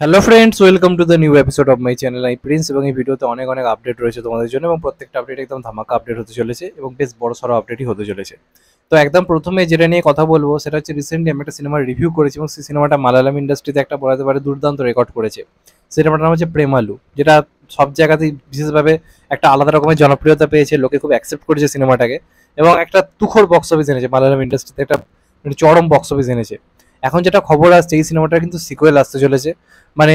Hello friends, welcome to the new episode of my channel. I Prince এবং এই ভিডিওতে অনেক অনেক আপডেট রয়েছে তোমাদের জন্য এবং প্রত্যেকটা আপডেট একদম ধামাকা আপডেট হতে চলেছে এবং বেশ বড় সড়ো আপডেটই হতে চলেছে। তো একদম প্রথমে যেটা নিয়ে কথা বলবো সেটা হচ্ছে রিসেন্টলি আমি একটা সিনেমার রিভিউ করেছি এবং সেই সিনেমাটা মালায়ালাম ইন্ডাস্ট্রিতে একটা বলাতে পারে দুর্দান্ত রেকর্ড করেছে। সিনেমাটার নাম হচ্ছে প্রেমালু, যেটা সব জায়গাতেই বিশেষভাবে একটা আলাদা রকমের জনপ্রিয়তা পেয়েছে, লোকে খুব অ্যাকসেপ্ট করেছে সিনেমাটাকে এবং একটা তুখর বক্স অফিস এনেছে মালায়ালাম ইন্ডাস্ট্রিতে, একটা চরম বক্স অফিস এনেছে। এখন যেটা খবর আসছে এই সিনেমাটার কিন্তু সিকুয়েল আসতে চলেছে। মানে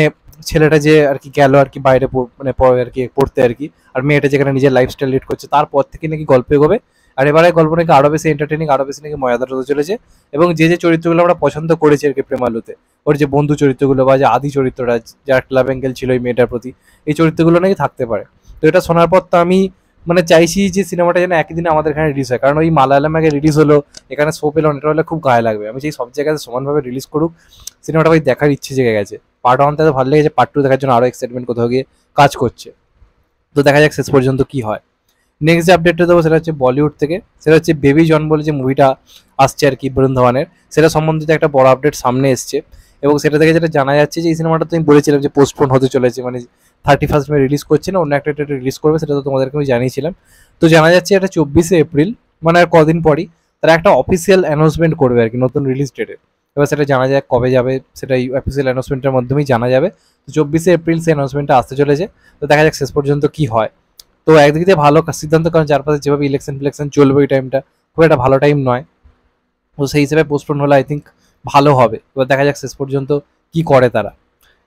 ছেলেটা যে আর কি গেল আর কি বাইরে মানে আর কি পড়তে আর কি, আর মেয়েটা যেখানে নিজের লাইফস্টাইল লিড করছে তারপর থেকে নাকি গল্প এগোবে। আর এবারে গল্প নাকি আরো বেশি এন্টারটেনিং, আরো বেশি নাকি মজাদার হতে চলেছে। এবং যে যে চরিত্রগুলো আমরা পছন্দ করেছি আর কি প্রেমালুতে, ওর যে বন্ধু চরিত্রগুলো বা যে আদি চরিত্রটা যার ক্লাব অ্যাঙ্গেল ছিল এই মেয়েটার প্রতি, এই চরিত্রগুলো নাকি থাকতে পারে। তো এটা শোনার পর তো আমি মানে চাইছি যে সিনেমাটা যেন একই দিনে আমাদের এখানে রিলিজ হয়, কারণ ওই মালায়ালাম আগে রিলিজ হলো, এখানে শো পেলো, এটা হলে খুব গায়ে লাগবে। আমি চাই সব জায়গাতে সমানভাবে রিলিজ করুক সিনেমাটা, ভাই দেখার ইচ্ছে জেগে গেছে। পার্ট ওয়ান তো ভালো লেগেছে, পার্ট টু দেখার জন্য আরো এক্সাইটমেন্ট কোথাও গিয়ে কাজ করছে। তো দেখা যাক শেষ পর্যন্ত কি হয়। নেক্সট যে আপডেটটা দেবো সেটা হচ্ছে বলিউড থেকে, সেটা হচ্ছে বেবি জন বলে যে মুভিটা আসছে আর কি বৃন্দাবনের, সেটা সম্বন্ধিত একটা বড় আপডেট সামনে এসছে। এবং সেটা থেকে যেটা জানা যাচ্ছে যে এই সিনেমাটা তো আমি বলেছিলাম যে পোস্টপোন হতে চলেছে, মানে 31 মে রিলিজ করছে না, অন্য একটা ডেটে রিলিজ করবে, সেটা তো তোমাদেরকে আমি জানিয়েছিলাম। তো জানা যাচ্ছে এটা 24 এপ্রিল, মানে আর কদিন পরই তারা একটা অফিসিয়াল অ্যানাউন্সমেন্ট করবে আর কি নতুন রিলিজ ডেটে। এবার সেটা জানা যায় কবে যাবে, সেটা এই অফিসিয়াল অ্যানাউন্সমেন্টের মাধ্যমেই জানা যাবে। তো 24 এপ্রিল সেই অ্যানাউন্সমেন্টটা আসতে চলেছে। তো দেখা যাক শেষ পর্যন্ত কি হয়। তো একদিক দিয়ে ভালো সিদ্ধান্ত, কারণ চারপাশে যেভাবে ইলেকশন ফিলেকশন চলবে ওই টাইমটা খুব একটা ভালো টাইম নয়। তো সেই হিসেবে পোস্টপোন হলে আই থিঙ্ক ভালো হবে। এবার দেখা যাক শেষ পর্যন্ত কি করে তারা।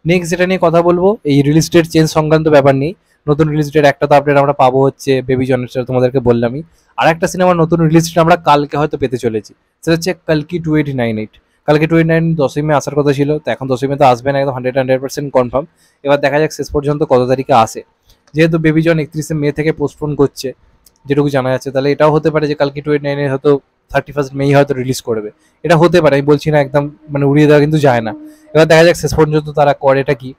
নেক্সট যেটা নিয়ে কথা বলবো এই রিলিজ ডেট চেঞ্জ সংক্রান্ত ব্যাপার নেই। নতুন রিলিজ ডেট একটা তো আপডেট আমরা পাবো হচ্ছে বেবি জনের, সেটা তোমাদেরকে বললামই। আর একটা সিনেমার নতুন রিলিজ ডেট আমরা কালকে হয়তো পেতে চলেছি, সেটা হচ্ছে কালকি 2898। কালকে 29 10ই মে আসার কথা ছিল, তো এখন 10ই মে তো আসবে না, একদম 100% কনফার্ম। এবার দেখা যাক শেষ পর্যন্ত কত তারিখে আসে। যেহেতু বেবি জন 31 মে থেকে পোস্টপোন করছে যেটুকু জানা যাচ্ছে, তাহলে এটাও হতে পারে যে কালকে 29 হয়তো 31 মে হয়তো রিলিজ করবে। এটা হতে পারে, আমি বলছি না, একদম মানে উড়িয়ে দেওয়া কিন্তু যায় না। এবার দেখা যাক শেষ পর্যন্ত তারা করে এটা কি,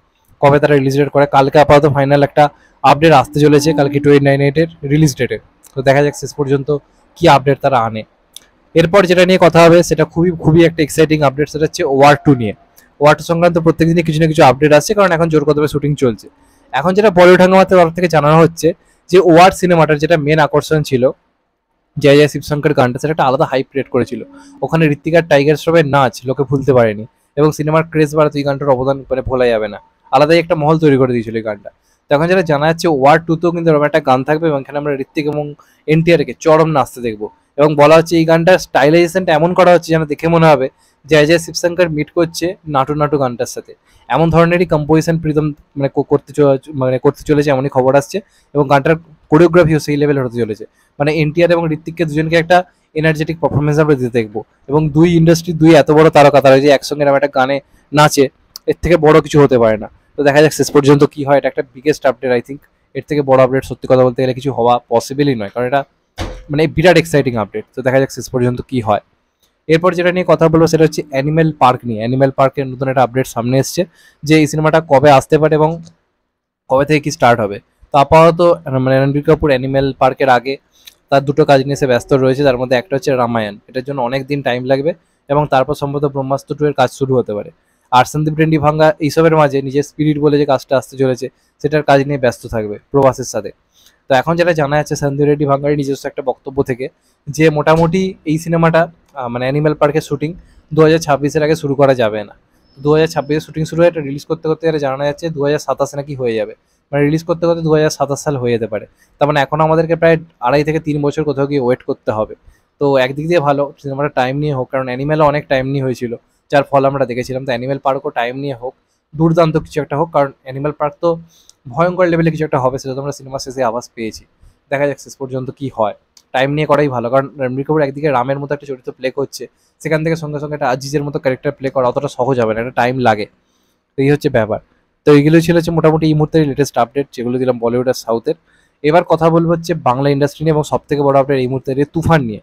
কবে তারা রিলিজ ডেট করে। কালকে আপাতত ফাইনাল একটা আপডেট আসতে চলেছে কালকে 29 রিলিজ ডেটের। তো দেখা যাক শেষ পর্যন্ত কি আপডেট তারা আনে। এরপর যেটা নিয়ে কথা হবে সেটা খুবই খুবই একটা এক্সাইটিং আপডেট, সেটা হচ্ছে ওয়ার 2 নিয়ে। ওয়ার 2 সংক্রান্ত প্রত্যেক দিনই কিছু না কিছু আপডেট আসছে, কারণ এখন জোর কদমে শুটিং চলছে। এখন যেটা বলিউড হাঙ্গামার তরফ থেকে জানানো হচ্ছে যে ওয়ার সিনেমাটার যেটা মেন আকর্ষণ ছিল জয় জয় শিবশঙ্কর গানটা, সেটা একটা আলাদা হাইপ ক্রিয়েট করেছিল। ওখানে ঋত্বিকার টাইগার শ্রফের নাচ লোকে ভুলতে পারেনি এবং সিনেমার ক্রেজ বাড়াতে এই গানটার অবদান মানে ভোলা যাবে না। আলাদাই একটা মহল তৈরি করে দিয়েছিল এই গানটা। তখন যেটা জানা যাচ্ছে ওয়ার 2তেও কিন্তু এরকম একটা গান থাকবে এবং এখানে আমরা ঋত্বিক এবং এনটিআরকে চরম নাচতে দেখবো। এবং বলা হচ্ছে এই গানটার স্টাইলাইজেশনটা এমন করা হচ্ছে যেন দেখে মনে হবে জয় জয় শিবশঙ্কর মিট করছে নাটু নাটু গানটার সাথে। এমন ধরনেরই কম্পোজিশন প্রীতম মানে করতে চলেছে, এমনই খবর আসছে। এবং গানটার কোরিওগ্রাফিও সেই লেভেলের হতে চলেছে। মানে এনটিআর এবং ঋত্বিককে দুজনকে একটা এনার্জেটিক পারফরমেন্স আমরা দিতে দেখবো। এবং দুই ইন্ডাস্ট্রি দুই এত বড় তারকা, তারা যে একসঙ্গে এরকম একটা গানে নাচে, এর থেকে বড় কিছু হতে পারে না। তো দেখা যাক শেষ পর্যন্ত কি হয়। এটা একটা বিগেস্ট আপডেট আই থিঙ্ক। এর থেকে বড় আপডেট সত্যি কথা বলতে গেলে কিছু হওয়া পসিবলই নয়, কারণ এটা মানে বিরাট এক্সাইটিং আপডেট। তো দেখা যাক শেষ পর্যন্ত কি হয়। এরপর যেটা নিয়ে কথা বলবো সেটা হচ্ছে অ্যানিমেল পার্ক নিয়ে। অ্যানিমেল পার্কের নতুন একটা আপডেট সামনে এসছে যে এই সিনেমাটা কবে আসতে পারে এবং কবে থেকে কি স্টার্ট হবে। তো আপাতত মানে রণবীর কাপুর অ্যানিমেল পার্কের আগে তার দুটো কাজ নিয়ে সে ব্যস্ত রয়েছে, তার মধ্যে একটা হচ্ছে রামায়ণ, এটার জন্য অনেক দিন টাইম লাগবে এবং তারপর সম্ভবত ব্রহ্মাস্ত্র 2 এর কাজ শুরু হতে পারে। আর সন্দীপ রেড্ডি ভাঙ্গা এইসবের মাঝে নিজের স্পিরিট বলে যে কাজটা আসতে চলেছে সেটার কাজ নিয়ে ব্যস্ত থাকবে প্রভাসের সাথে। তো এখন যেটা জানা যাচ্ছে সন্দীপ রেড্ডি ভাঙ্গারের নিজস্ব একটা বক্তব্য থেকে যে মোটামুটি এই সিনেমাটা মানে অ্যানিমেল পার্কের শুটিং 2026-এর আগে শুরু করা যাবে না। 2026-এ শুটিং শুরু হয়ে এটা রিলিজ করতে করতে জানা যাচ্ছে 2027 নাকি হয়ে যাবে। মানে রিলিজ করতে করতে 2027 সাল হয়ে যেতে পারে। তার মানে এখন আমাদেরকে প্রায় 2.5 থেকে 3 বছর কোথাও গিয়ে ওয়েট করতে হবে। তো একদিক দিয়ে ভালো সিনেমাটা টাইম নিয়ে হোক, কারণ অ্যানিমেলও অনেক টাইম নিয়ে হয়েছিল, যার ফল আমরা দেখেছিলাম। তো অ্যানিমেল পার্কও টাইম নিয়ে হোক, দুর্দান্ত কিছু একটা হোক, কারণ অ্যানিমেল পার্ক তো ভয়ঙ্কর লেভেলে কিছু একটা হবে, সেটা তো আমরা সিনেমা শেষে আভাস পেয়েছি। দেখা যাক শেষ পর্যন্ত কি হয়। টাইম নিয়ে করাই ভালো, কারণ রণবীর কাপুর একদিকে রামের মতো একটা চরিত্র প্লে করছে, সেখান থেকে সঙ্গে সঙ্গে একটা আজিজের মতো ক্যারেক্টার প্লে করা অতটা সহজ হবে না, একটা টাইম লাগে। তো এই হচ্ছে ব্যাপার। তো এইগুলো ছিল হচ্ছে মোটামুটি এই মুহূর্তের লেটেস্ট আপডেট, যেগুলো দিলাম বলিউড আর সাউথের। এবার কথা বলবো হচ্ছে বাংলা ইন্ডাস্ট্রি নিয়ে এবং সব থেকে বড় আপডেট এই মুহূর্তে তুফান নিয়ে।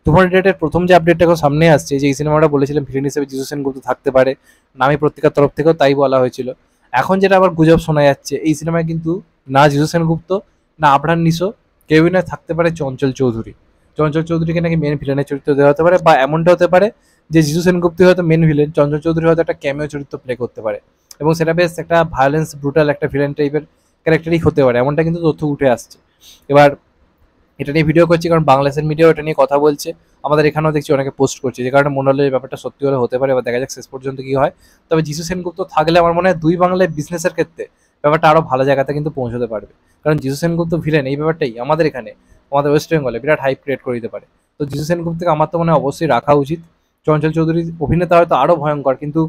তুফান রিলেটেড প্রথম যে আপডেটটা এখন সামনে আসছে যে এই সিনেমাটা বলেছিলাম ভিলেন হিসেবে জিজু সেনগুপ্ত থাকতে পারে, নামী পত্রিকার তরফ থেকেও তাই বলা হয়েছিল। এখন যেটা আবার গুজব শোনা যাচ্ছে এই সিনেমায় কিন্তু না জিজু সেনগুপ্ত না আবরান নিশো, কেউই না, থাকতে পারে চঞ্চল চৌধুরী। চঞ্চল চৌধুরীকে নাকি মেন ভিলেনের চরিত্র দেওয়া হতে পারে, বা এমনটা হতে পারে যে জিজু সেনগুপ্ত হয়তো মেন ভিলেন, চঞ্চল চৌধুরী হয়তো একটা ক্যামিও চরিত্র প্লে করতে পারে। এবং সেটা বেশ একটা ভায়োলেন্স ব্রুটাল একটা ভিলেন টাইপের ক্যারেক্টারই হতে পারে, এমনটা কিন্তু তথ্য উঠে আসছে। এবার এটা নিয়ে ভিডিও করছি কারণ বাংলাদেশের মিডিয়াও এটা নিয়ে কথা বলছে, আমাদের এখানেও দেখছি অনেকে পোস্ট করছে, যে কারণে মনে হলো এই ব্যাপারটা সত্যি হলে হতে পারে। এবার দেখা যাক শেষ পর্যন্ত কি হয়। তবে যিশু সেনগুপ্ত থাকলে আমার মনে হয় দুই বাংলায় বিজনেসের ক্ষেত্রে ব্যাপারটা আরো ভালো জায়গাতে কিন্তু পৌঁছতে পারবে। কারণ যিশু সেনগুপ্ত ভিলেন এই ব্যাপারটাই আমাদের এখানে, আমাদের ওয়েস্ট বেঙ্গলে বিরাট হাইপ ক্রিয়েট করে দিতে পারে। তো যিশু সেনগুপ্তকে আমার তো মনে হয় অবশ্যই রাখা উচিত। চঞ্চল চৌধুরীর অভিনেতা হয়তো আরো ভয়ঙ্কর, কিন্তু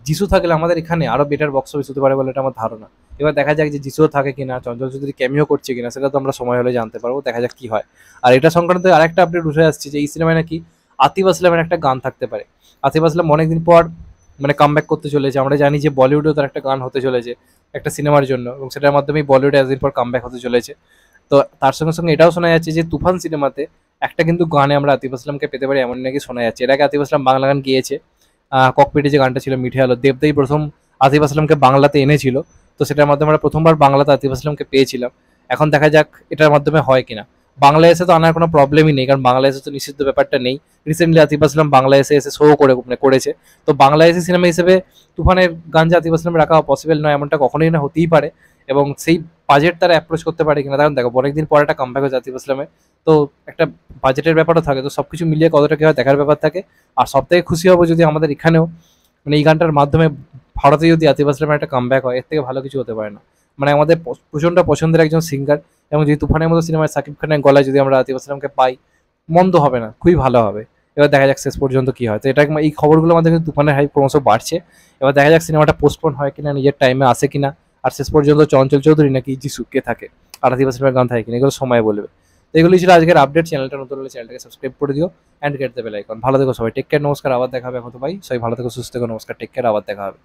যিশু থাকলে আমাদের এখানে আরো বেটার বক্স অফিস হতে পারে বলে এটা আমার ধারণা। এবার দেখা যাক যে যিশুও থাকে কিনা, চঞ্চল চৌধুরী ক্যামিও করছে কিনা, সেটা তো আমরা সময় হলে জানতে পারবো। দেখা যাক কি হয়। আর এটা সংক্রান্ত আরেকটা আপডেট উঠে আসছে যে এই সিনেমায় নাকি আতিফ আসলামের একটা গান থাকতে পারে। আতিফ আসলাম অনেকদিন পর মানে কামব্যাক করতে চলেছে। আমরা জানি যে বলিউডেও তার একটা গান হতে চলেছে একটা সিনেমার জন্য, এবং সেটার মাধ্যমেই বলিউডে এতদিন পর কামব্যাক হতে চলেছে। তো তার সঙ্গে সঙ্গে এটাও শোনা যাচ্ছে যে তুফান সিনেমাতে একটা কিন্তু গানে আমরা আতিফ আসলামকে পেতে পারি, এমন নাকি শোনা যাচ্ছে। এর আগে আতিফ আসলাম বাংলা গান গিয়েছে, ককপিটে যে গানটা ছিল মিঠে আলো, দেবদাই প্রথম আতিফ আসলামকে বাংলাতে এনেছিল। তো সেটার মাধ্যমে আমরা প্রথমবার বাংলাতে আতিফ আসলামকে পেয়েছিলাম। এখন দেখা যাক এটার মাধ্যমে হয় কিনা। বাংলায় এসে তো আনার কোনো প্রবলেমই নেই, কারণ বাংলায় এসে তো নিষিদ্ধ ব্যাপারটা নেই। রিসেন্টলি আতিফ আসলাম বাংলায় এসে শো করে মানে করেছে। তো বাংলায় এসে সিনেমা হিসেবে তুফানের গান যে আতিফ আসলাম রাখা পসিবল নয় এমনটা কখনোই না হতেই পারে। এবং সেই বাজেট তারা অ্যাপ্রোচ করতে পারে কিনা, কারণ দেখো অনেকদিন পর একটা কামব্যাক হয়েছে আতিফ আসলামের। তো একটা বাজেটের ব্যাপারও থাকে, তো সবকিছু মিলিয়ে কতটা কি হয় দেখার ব্যাপার থাকে। আর সব থেকে খুশি হবো যদি আমাদের এখানেও মানে এই গানটার মাধ্যমে ভারতে যদি আতিফ আসলামের একটা কামব্যাক হয়, এর থেকে ভালো কিছু হতে পারে না। মানে আমাদের প্রচন্ড পছন্দের একজন সিঙ্গার, এবং যদি তুফানের মতো সিনেমায় সাকিব খানের গলায় যদি আমরা আতিফ আসলামকে পাই, মন্দ হবে না, খুবই ভালো হবে। এবার দেখা যাক শেষ পর্যন্ত কি হয়। তো এটা এই খবরগুলো আমাদের কিন্তু তুফানের হাইপ ক্রমশ বাড়ছে। এবার দেখা যাক সিনেমাটা পোস্টপোন হয় কিনা, নিজের টাইমে আসে কিনা, আর শেষ পর্যন্ত চঞ্চল চৌধুরী নাকি যিশু কে থাকে, আর আতিফ আসলামের গান থাকে কিনা, এগুলো সময় বলবে। তো এগুলোই ছিল আজকের আপডেট। চ্যানেলটা নতুন হলে চ্যানেলটাকে সাবস্ক্রাইব করে দিও and get the bell icon. ভালো থেকো সবাই, টেক কেয়ার, নমস্কার, আবার দেখা হবে এখন তো ভাই। সবাই ভালো থেকো, সুস্থ থেকো, নমস্কার, টেক কেয়ার, আবার দেখা হবে।